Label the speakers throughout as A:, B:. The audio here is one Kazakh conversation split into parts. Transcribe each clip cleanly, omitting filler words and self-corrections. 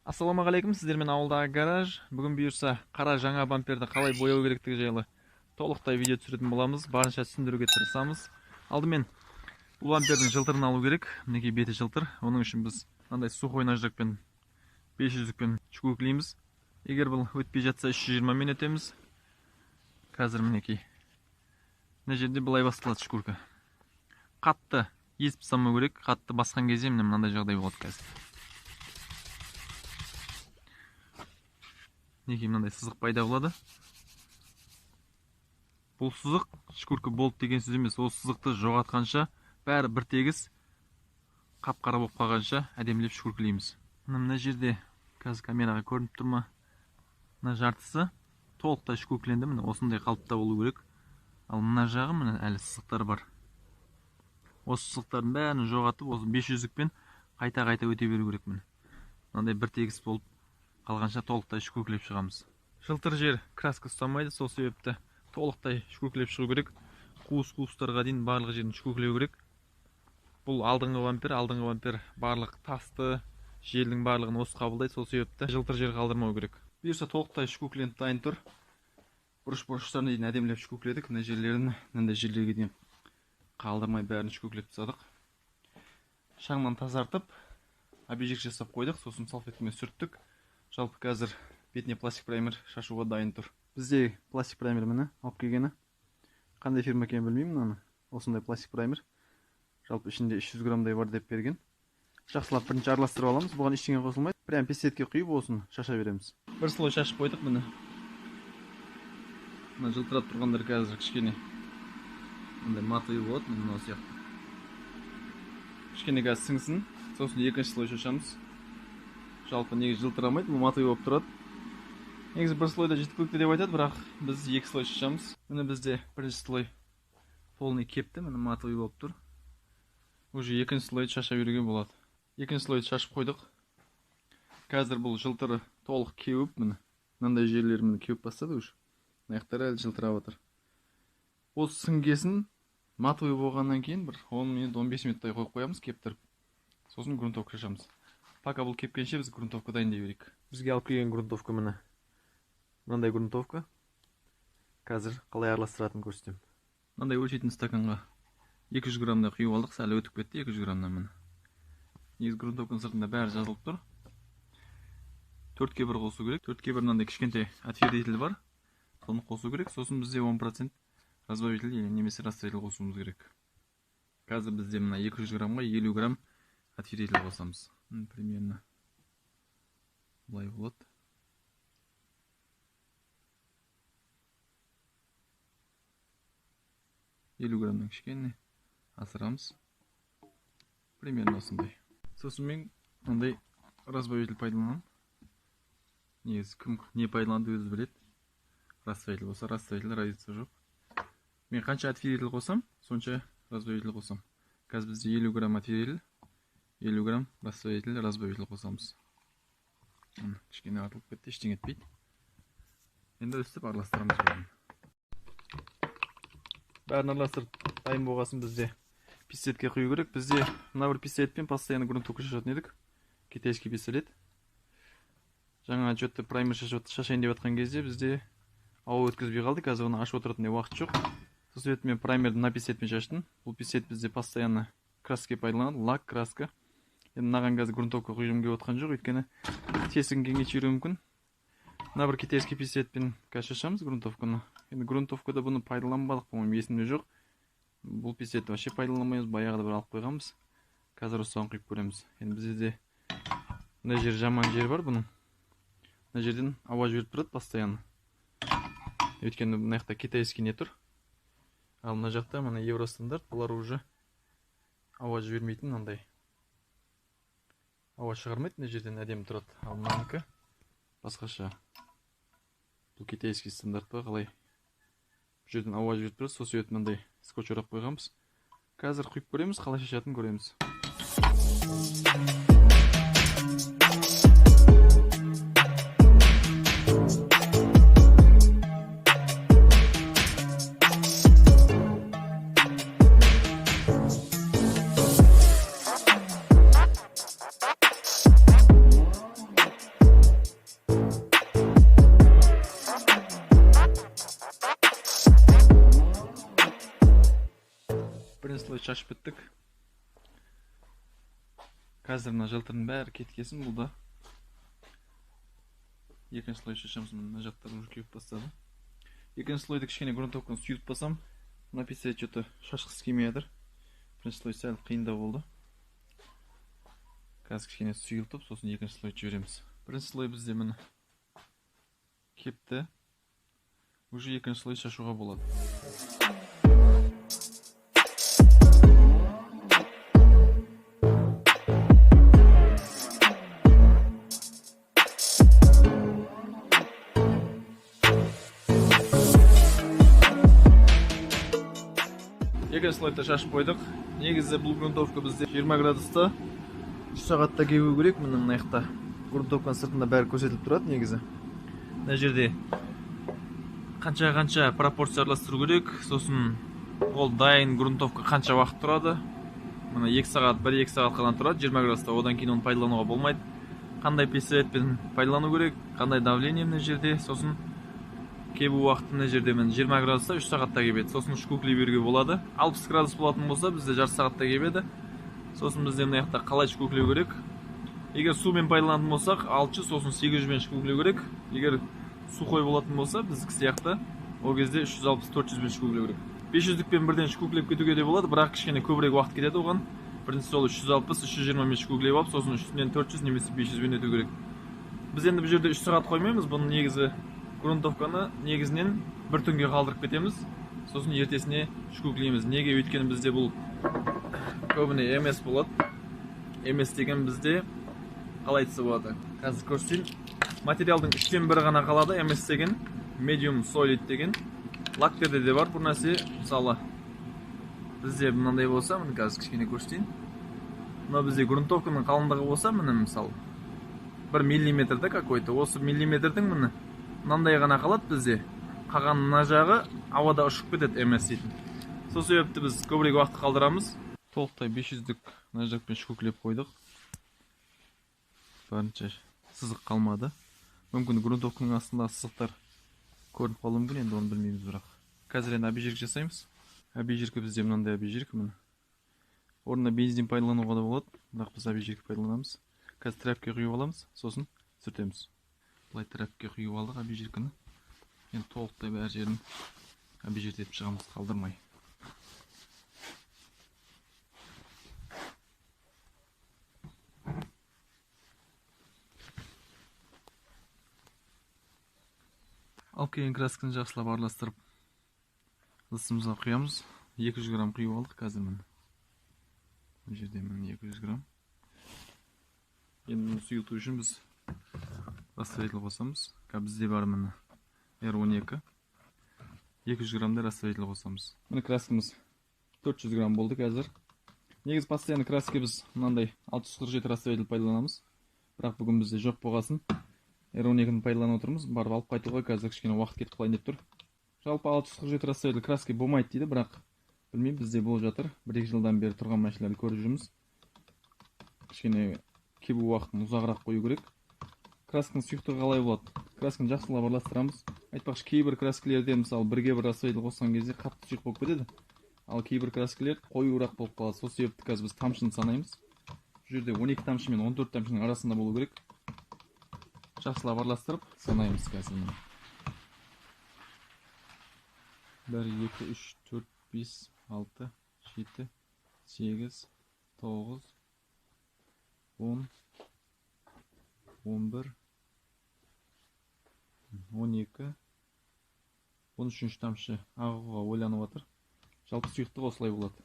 A: Ассалаумағалейкум, сіздермен ауылдағы гараж. Бүгін бұйырса қара жаңа бамперді қалай бояу керектігі жайлы толықтай видео түсіретін боламыз. Барынша түсіндіруге тырысамыз. Алдымен бұл бампердің жылтырын алу керек. Мінекей беті жылтыр. Оның үшін біз мынандай сухой наждакпен 500-пен шкурклейміз. Егер бұл өтпей жатса 320 мен өтеміз. Қазір мінекей мына жерде былай басталады шкурка. Қатты езіп тастамау керек. Қатты басқан кезде мынандай жағдай болады қазір. Неге мынандай сызық пайда болады. Бұл сызық шкурка болды деген сөз емес. Ол сызықты жоғалтқанша бәрі бір тегіс қап-қара болып қалғанша әдемілеп шкурклейміз. Мына жерде қазір камераға көрініп тұр ма? Мына жартысы толықтай шкуркленді. Міне осындай қалыпта болу керек. Ал мына жағы міне әлі сызықтар бар. Осы сызықтардың бәрін жоғалтып, осы 500-пен қайта-қайта өте беру керек міне. Мынандай бір тегіс болып қалғанша толықтай шкурклеп шығамыз. Жылтыр жер краска ұстамайды, сол себепті толықтай шкурклеп шығу керек. Қуыс-қуыстарға дейін барлық жерін шкурклеу керек. Бұл алдыңғы бампер барлық тасты, желдің барлығын осы қабылдайды, сол себепті жылтыр жер қалдырмау керек. Бұйырса толықтай шкуркленіп дайын тұр. Бұрыш-бұрыштарына дейін әдемілеп шкуркледік. Мына жерлерін мынандай жерлерге дейін қалдырмай бәрін шкурклеп тастадық. Шаңнан тазартып, объект жасап қойдық, сосын салфеткамен сүрттік. Жалпы қазір бетіне пластик праймер шашуға дайын тұр. Бізде пластик праймер міне алып келгені. Қандай фирма екенін білмеймін, аны. Осындай пластик праймер. Жалпы ішінде 300 граммдай бар деп берген. Жақсылап бірінші араластырып аламыз. Бұған ештеңе қосылмайды. Прям пистетке құйып осын шаша береміз. Бір слой шашып қойдық міне. Мына жылтырап тұрғандар қазір кішкене мындай матовый болады, мына сияқты. Кішкене қазір сіңсін, сосын екінші слой шашамыз. Жалпы негізі жылтырамайды, бұл матовый болып тұрады. Негізі бір слойда жеткілікті деп айтады, бірақ біз екі слой шашамыз. Міне бізде бірінші слой полный кепті, міне матовый болып тұр. Уже екінші слойды шаша беруге болады. Екінші слойды шашып қойдық. Қазір бұл жылтыры толық кеуіп, мынандай жерлерін кеуіп бастады уже. Аяқтары әлі жылтырап отыр. Осы сіңгесін матовый болғаннан кейін бір 10 минут, 15 минуттай қойып қоямыз, кептіріп. Сосын грунтовка шашамыз. Пока бұл кепкенше біз грунтовка дайындай берейік. Бізге алып келген грунтовка міне. Мынандай грунтовка. Қазір қалай араластыратынын көрсетемін. Мынандай өлшейтін стаканға 200 граммдай құйып алдық, сәл өтіп кетті 200 граммнан міне. Негізі грунтовканың сыртында бәрі жазылып тұр. 4-ке 1 қосу керек. 4-ке 1 мынандай кішкентай отвердитель бар. Соны қосу керек. Сосын бізде 10% разбавитель немесе растворитель қосуымыз керек. Қазір бізде мына 200 граммға 50 грамм отвердитель қосамыз. Примерно бұлай болады. Елу граммнан кішкене асырамыз. Примерно осындай. Сосын мен мындай разбавитель пайдаланамын. Негізі кім не пайдаланды өзі біледі. Растворитель болса растворитель, разница жоқ. Мен қанша отвердитель қосам, сонша разбавитель қосам. Қазір бізде 50 грамм отвердитель, 50 грамм растворитель, разбавитель қосамыз. Кішкене артылып кетті, ештеңе етпейді. Енді өстіп араластырамыз бәрін. Бәрін араластырып дайын болғасын бізде пистолетке құю керек. Бізде мына бір пистолетпен постоянно грунтовка шашатын едік. Китайский пистолет. Жаңа жөтті праймер шашайын деп жатқан кезде бізде ауа өткізбей қалды. Қазір оны ашып отыратындай уақыт жоқ. Сол себепті мен праймерді мына пистолетпен шаштым. Бұл пистолет бізде постоянно краска пайдаланады, лак, краска. Енді мынаған қазір грунтовка құйғым келіп отқан жоқ, өйткені тесігін кеңейтуі мүмкін. Мына бір китайский пистолетпен қазір шашамыз грунтовканы. Енді грунтовкада бұны пайдаланбадық, по-моему, есімде жоқ. Бұл пистолетті вообще пайдаланбаймыз, баяғыда бір алып қойғанбыз. Қазір осыған құйып көреміз. Енді бізде мына жер жаман жер бар бұның. Мына жерден ауа жіберіп тұрады постоянно. Өйткені мына жақта китайский не тұр. Ал мына жақта мына евростандарт, бұлар уже ауа жібермейтін мынандай. Ауа шығармайды, мына жерден әдемі тұрады. Ал мынанікі басқаша. Бұл китайский стандарт па қалай? Бұл жерден ауа жіберіп тұрады, сол себепті мынандай скотч орап қойғанбыз. Қазір құйып көреміз, қалай шашатынын көреміз. шашып біттік. Қазір мына жылтырдың бәрі кеткесін. Бұл да екінші слой шашамыз. Мына жақтар уже кеуіп бастады. Екінші слойды кішкене грунтовканы сүйіп басам, мына песе что-то шашқысы келмей жатыр. Бірінші слой сәл қиындау болды. Қазір кішкене сұйылтып, сосын екінші слойды жібереміз. Бірінші слой бізде міне кепті. Уже екінші слой шашуға болады. Екінші слойды шашып қойдық. Негізі бұл грунтовка бізде 20 градуста 3 сағатта кебу керек. Мына жақта грунтовканың сыртында бәрі көрсетіліп тұрады негізі. Мына жерде қанша пропорция араластыру керек. Сосын ол дайын грунтовка қанша уақыт тұрады. Мына 2 сағат, 1-2 сағат қана тұрады 20 градуста. Одан кейін оны пайдалануға болмайды. Қандай пистолетпен пайдалану керек, қандай давление мына жерде. Сосын кебу уақыты мына жерде 20 градуста 3 сағатта кебеді. Сосын шкуклей беруге болады. 60 градус болатын болса, бізде жарты сағатта кебеді. Сосын бізде мына жақта қалай шкуклеу керек. Егер сумен пайдаланатын болсақ, 600, сосын 800-мен шкуклеу керек. Егер сухой болатын болса, біздікі сияқты, ол кезде 360-400-мен шкуклеу керек. 500-дікпен бірден шкуклеп кетуге де болады, бірақ кішкене көбірек уақыт кетеді оған. Бірінші сол 360-320-мен шкуклеп алып, сосын үстінен 400 немесе 500-мен өту керек. Біз енді бұл жерде 3 сағат қоймаймыз. Бұның негізі грунтовканы негізінен бір түнге қалдырып кетеміз. Сосын ертесіне шкуклейміз. Неге? Өйткені бізде бұл көбіне MS болады. MS деген бізде қалай айтса болады. Қазір көрсетейін. Материалдың үштен бірі ғана қалады. MS деген medium solid деген. Лактерде де бар бұл нәрсе. Мысалы бізде мынандай болса, міне қазір кішкене көрсетейін. Мына бізде грунтовканың қалыңдығы болса, міне мысалы 1 миллиметрді какой-то. Осы миллиметрдің міне мынандай ғана қалады бізде. Қалған мына жағы ауада ұшып кетеді MS дейтін. Сол себепті біз көбірек уақыт қалдырамыз. Толықтай 500-дік мына жақпен шкуклеп қойдық. Барынша сызық қалмады. Мүмкін грунтовканың астында сызықтар көрініп қалуы мүмкін, енді оны білмейміз бірақ. Қазір енді обезжирка жасаймыз. Обезжирка бізде мынандай обезжирка міне. Орнына бензин пайдалануға да болады, бірақ біз обезжирка пайдаланамыз. Қазір тряпке құйып аламыз, сосын сүртеміз. Бұлай тряпке құйып алдық обезжирканы. Енді толықтай бәр жерін обезжирка етіп шығамыз, қалдырмай. Алып келген красканы жақсылап араластырып ыдысымызға құямыз. 200 грамм құйып алдық қазір міне. Бұл жерде міне 200 грамм. Енді сұйылту үшін біз растворитель қосамыз. Бізде бар міне R12. 200 граммда растворитель қосамыз. Міне краскамыз 400 грамм болды қазір. Негіз постоянно краска біз мынандай 647 растворитель пайдаланамыз. Бірақ бүгін бізде жоқ болғасын R12-ні пайдаланып отырмыз. Барып алып қайтуға қазір кішкене уақыт кетіп қалайын деп тұр. Жалпы 647 растворитель краска болмайды дейді, бірақ білмеймін, бізде болып жатыр. 1-2 жылдан бері тұрған машиналарды көріп жүрміз. Кішкене кебу уақытын ұзағырақ қою керек. Красканың сұйықтығы қалай болады? Красканы жақсылап араластырамыз. Айтпақшы, кейбір краскілерде мысалы 1-ге 1 растворитель қосқан кезде қатты сұйық болып кетеді. Ал кейбір краскілер қоюырақ болып қалады. Сол себепті қазір біз тамшыны санаймыз. Бұл жерде 12 тамшы мен 14 тамшының арасында болу керек. Жақсылап араластырып санаймыз қазір. 1, 2, 3, 4, 5, 6, 7, 8, 9, 10, 11, 12, 13 тамшы ағуға ойланып отыр. Жалпы сұйықтығы осылай болады.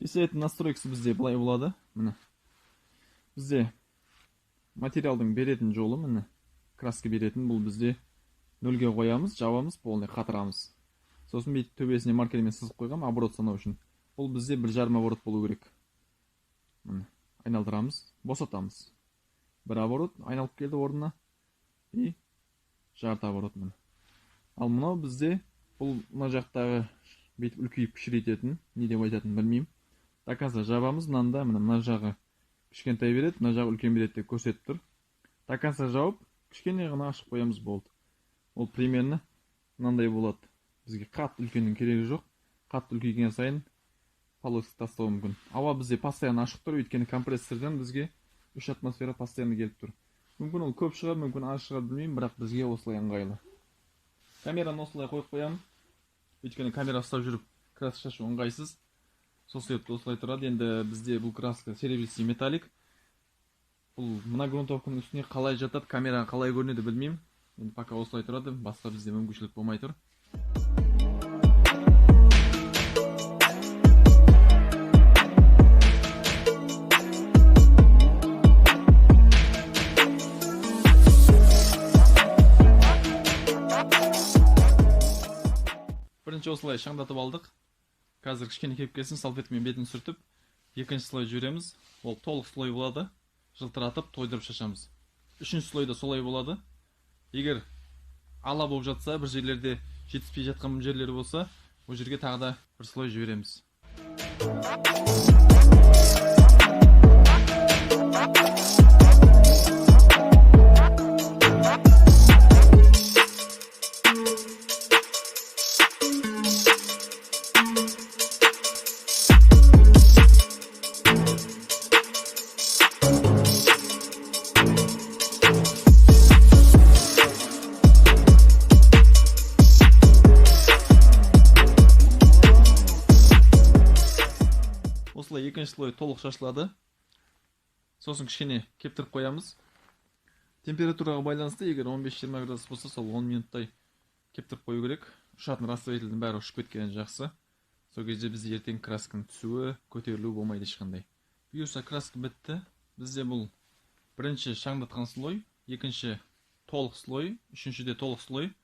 A: Пистолеттің настройкасы бізде былай болады. Міне. Бізде материалдың беретін жолы міне. Краска беретін бұл бізде 0-ге қоямыз, жабамыз, полный қатырамыз. Сосын бет төбесіне маркермен сызып қойғам, оборот санау үшін. Бұл бізде 1,5 оборот болу керек. Міне. Айналдырамыз, босатамыз. 1 оборот айналып келді орнына. И жарты оборот міне. Ал мынау бізде бұл мына жақтағы бет үлкейіп кішірейтетін, не деп айтатын білмеймін. Таказа жабамыз, мынанда мына жағы кішкентай береді, мына жағы үлкен береді деп көрсетіп тұр. Таказа жауып, кішкене ғана ашып қоямыз болды. Ол примерно мынандай болады. Бізге қатты үлкеннің керегі жоқ. Қатты үлкейген сайын полоска тастауы мүмкін. Ауа бізде постоянно ашық тұр, өйткені компрессордан бізге 3 атмосфера постоянно келіп тұр. Мүмкін ол көп шығар, мүмкін аз шығар, білмеймін, бірақ бізге осылай ыңғайлы. Камераны осылай қойып қоямын, өйткені камера ұстап жүріп краска шашу ыңғайсыз. Сол себепті осылай тұрады. Енді бізде бұл краска серебристый металлик. Бұл мына грунтовканың үстіне қалай жатады, камераға қалай көрінеді білмеймін. Енді пока осылай тұрады, басқа бізде мүмкіншілік болмай тұр. Бірінші осылай шаңдатып алдық. Қазір кішкене кепкесін салфеткамен бетін сүртіп, екінші слой жібереміз. Ол толық слой болады. Жылтыратып, тойдырып шашамыз. Үшінші слойда солай болады. Егер ала болып жатса, бір жерлерде жетіспей жатқан жерлері болса, ол жерге тағы да бір слой жібереміз. Осылай екінші слой толық шашылады. Сосын кішкене кептіріп қоямыз. Температураға байланысты, егер 15-20 градус болса, сол 10 минуттай кептіріп қою керек. Ұшатын растворительдің бәрі ұшып кеткені жақсы. Сол кезде бізде ертең красканың түсуі, көтерілуі болмайды ешқандай. Бұйырса краска бітті. Бізде бұл бірінші шаңдатқан слой, екінші толық слой, үшіншіде толық слой,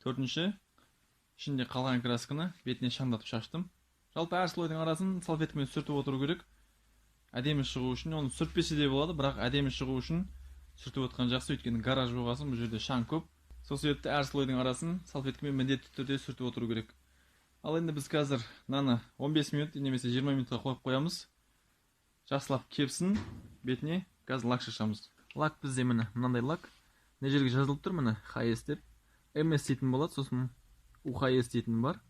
A: төртінші ішінде қалған красканы бетіне шаңдатып шаштым. Жалпы әр слойдың арасын салфеткамен сүртіп отыру керек. Әдемі шығу үшін, оны сүртпесе де болады, бірақ әдемі шығу үшін сүртіп отқан жақсы, өйткені гараж болғасын, бұл жерде шаң көп. Сол себепті әр слойдың арасын салфеткамен міндетті түрде сүртіп отыру керек. Ал енді біз қазір мынаны 15 минут немесе 20 минутқа қойып қоямыз. Жақсылап кепсін, бетіне қазір лак шашамыз. Лак бізде міне мынандай лак. Не жерге жазылып тұр міне HS деп. MS дейтін болады, сосын UHS дейтін бар.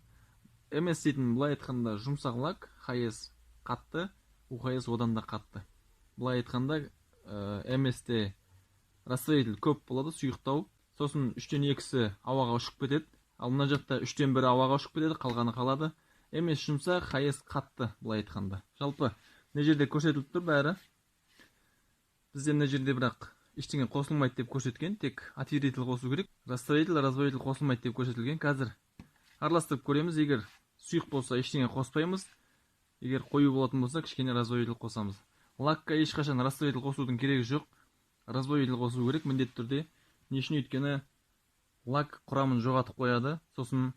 A: MS дейтін былай айтқанда жұмсақ лак, HS қатты, UHS одан да қатты. Былай айтқанда MS-те растворитель көп болады, сұйықтау. Сосын 3-тен 2-сі ауаға ұшып кетеді. Ал мына жақта 3-тен 1 ауаға ұшып кетеді, қалғаны қалады. MS жұмсақ, HS қатты, былай айтқанда. Жалпы не жерде көрсетіліп тұр бәрі. Бізде мына жерде бірақ ештеңе қосылмайды деп көрсеткен, тек атиритель қосу керек. Растворитель қосылмайды деп көрсетілген. Қазір араластырып көреміз. Егер сұйық болса ештеңе қоспаймыз. Егер қою болатын болса кішкене растворитель қосамыз. Лакқа ешқашан растворитель қосудың керегі жоқ. Растворитель қосу керек міндетті түрде. Не үшін? Өйткені лак құрамын жоғалтып қояды. Сосын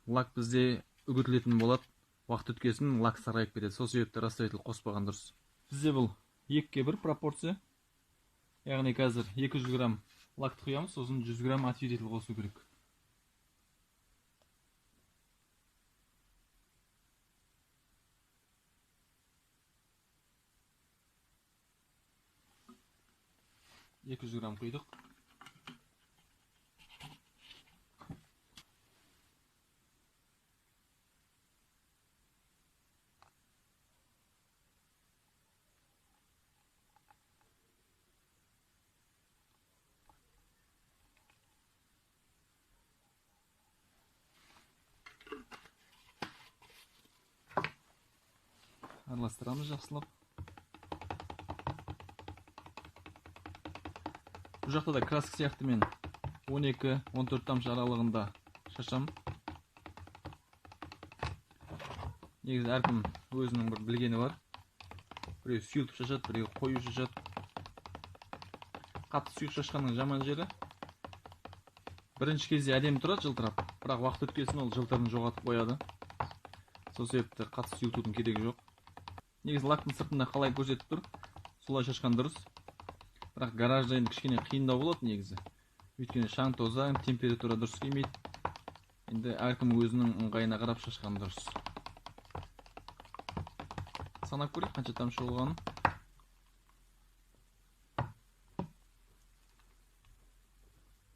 A: лак бізде үгітілетін болады. Уақыт өткесін лак сарғайып кетеді. Сол себепті растворитель қоспаған дұрыс. Бізде бұл 2-1 пропорция. Яғни қазір 200 грамм лакты құямыз, сосын 100 грамм атиритель қосу керек. Екі жүз грамм құйдық. Араластырамыз жақсылап. Бұл жақта да краска сияқты мен 12-14 тамшы аралығында шашам. Негізі әркім өзінің бір білгені бар. Біреу сұйылтып шашады, біреу қою шашады. Қатты сұйық шашқанның жаман жері, бірінші кезде әдемі тұрады жылтырап, бірақ уақыт өткесін ол жылтырын жоғалтып қояды. Сол себепті қатты сұйылтудың керегі жоқ. Негізі лактың сыртында қалай көрсетіп тұр, солай шашқан дұрыс. Бірақ гаражда енді кішкене қиындау болады негізі. Өйткені шаң тозаң, температура дұрыс келмейді. Енді әркім өзінің ыңғайына қарап шашқан дұрыс. Санап көрейік қанша тамшы болғанын.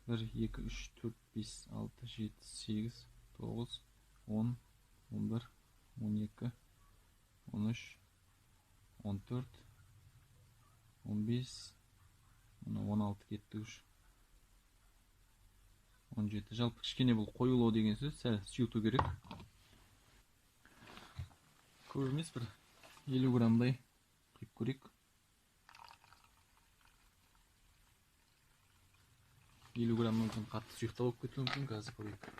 A: 1, 2, 3, 4, 5, 6, 7, 8, 9, 10, 11, 12, 13, 14, 15, 16 кетті үш. 17. Жалпы кішкене бұл қоюлау деген сөз, сәл сұйыту керек. Көп емес, бір 50 грамдай құйып көрейік. 50 грамм мүмкін қатты сұйықтау болып кетуі мүмкін, қазір көрейік.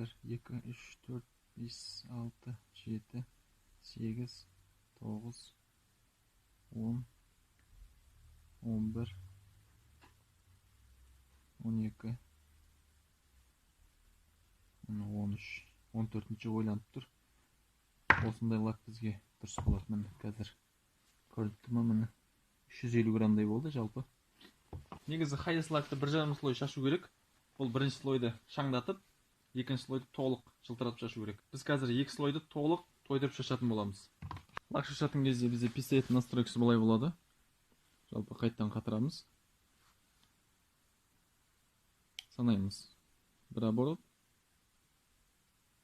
A: Bir, 2, 3, 4, 5, 6, 7, 8, 9, 10, 11, 12, 13, 14-ші ойланып тұр. Осындай лак бізге дұрыс болады. Міне қазір көріп тұрмын, міне 350 грамдай болды жалпы. Негізі хайдес лакты 1,5 слой шашу керек. Бұл бірінші слойды шаңдатып, екінші слойды толық жылтыратып шашу керек. Біз қазір екі слойды толық тойдырып шашатын боламыз. Лак шашатын кезде бізде пистолет настройкасы былай болады. Жалпы қайттан қатырамыз. Санаймыз. Бір оборот.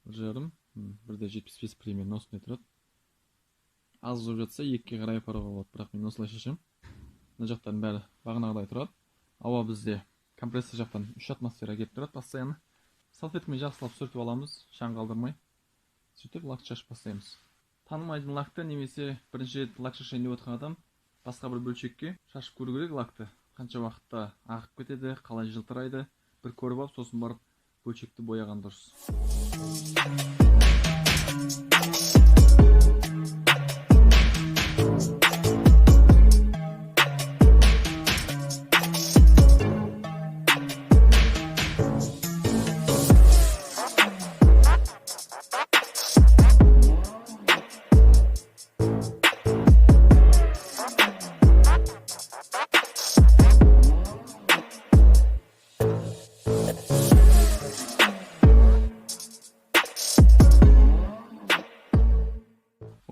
A: 1,5. 1,75 примерно осындай тұрады. Аз болып жатса екіге қарай апаруға болады. Бірақ мен осылай шашам. Мына жақтан бәрі бағанағыдай тұрады. Ауа бізде компрессор жақтан 3 атмосфера келіп тұрады постоянно. Салфеткамен жақсылап сүртіп аламыз, шаң қалдырмай. Сөйтіп лак шашып бастаймыз. Танымайтын лакты немесе бірінші рет лак шашайын деп отырған адам басқа бір бөлшекке шашып көру керек лакты. Қанша уақытта ағып кетеді, қалай жылтырайды, бір көріп алып, сосын барып бөлшекті бояған дұрыс.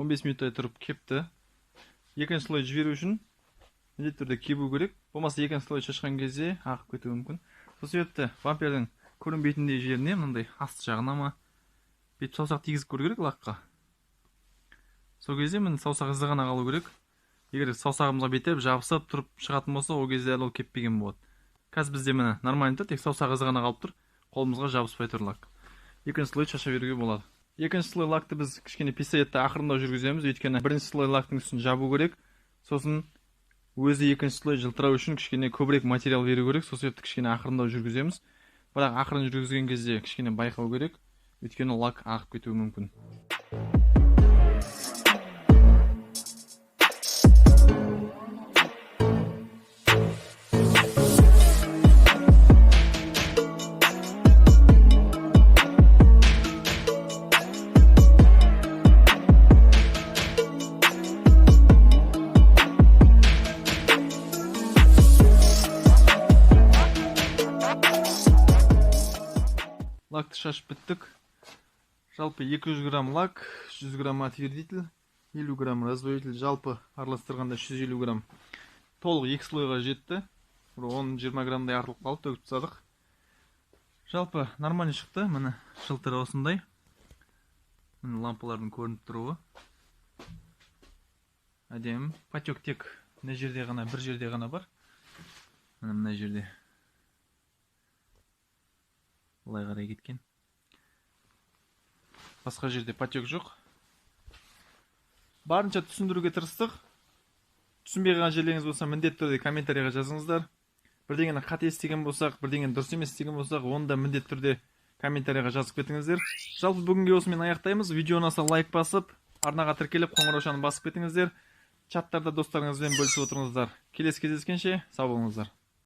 A: 15 минуттай тұрып кепті. Екінші слой жіберу үшін міндетті түрде кебу керек. Болмаса екінші слой шашқан кезде ағып кетуі мүмкін. Сол себепті бампердің көрінбейтіндей жеріне мынандай асты жағына ма бүйтіп саусақ тигізіп көру керек лакқа. Сол кезде міне саусақ ізі ғана қалу керек. Егер саусағымызға бетеп жабысып тұрып шығатын болса, ол кезде ол кеппеген болады. Қазір бізде міне нормально тұр, тек саусақ ізі ғана қалып тұр, қолымызға жабыспай тұр лак. Екінші слой шаша беруге болады. Екінші слой лакты біз кішкене пистолетті ақырындау жүргіземіз, өйткені бірінші слой лактың үстін жабу керек. Сосын өзі екінші слой жылтырау үшін кішкене көбірек материал беру керек. Сол себепті кішкене ақырындау жүргіземіз. Бірақ ақырын жүргізген кезде кішкене байқау керек, өйткені лак ағып кетуі мүмкін. Лакты шашып біттік. Жалпы 200 грамм лак, 100 грамм отвердитель, 50 грамм раздвоитель, жалпы араластырғанда 150 грамм. Толық 2 слойға жетті. 10-20 граммдай артылып қалып төгіп тастадық. Жалпы нормально шықты. Міне жылтыры осындай. Міне лампалардың көрініп тұруы. Әдемі. Патек тек мына жерде ғана, бір жерде ғана бар. Мына жерде. Олай қарай кеткен. Басқа жерде патек жоқ. Барынша түсіндіруге тырыстық. Түсінбей қалған жерлеріңіз болса, міндетті түрде комментарийға жазыңыздар. Бірдеңені қате істеген болсақ, бірдеңені дұрыс емес істеген болсақ, оны да міндетті түрде комментарийға жазып кетіңіздер. Жалпы бүгінге осымен аяқтаймыз. Видео ұнаса лайк басып, арнаға тіркеліп, қоңыраушаны басып кетіңіздер. Чаттарда достарыңызбен бөлісіп отырыңыздар. Келесі кездескенше сау болыңыздар.